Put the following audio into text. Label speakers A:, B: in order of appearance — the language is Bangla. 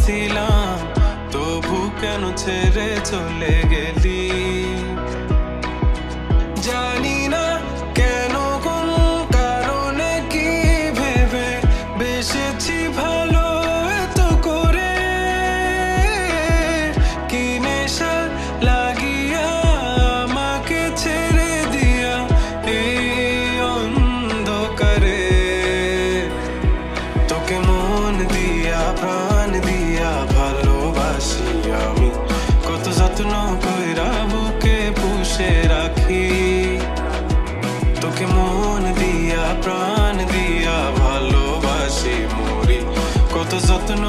A: ছিলাম, তবু কেন ছেড়ে চলে গেলি? জানি না কেন, কোন কারণে, কি ভেবে বেসেছি ভালো এত করে। কি নেশা লাগিয়া আমাকে ছেড়ে দিয়া এই অন্ধকারে। তোকে মন দিয়া প্রাণ দিয়া ভালোবাসি আমি, কত যত্ন কইরা বুকে পুষে রাখি। তোকে মন দিয়া প্রাণ দিয়া ভালোবাসি মরি, কত যত্ন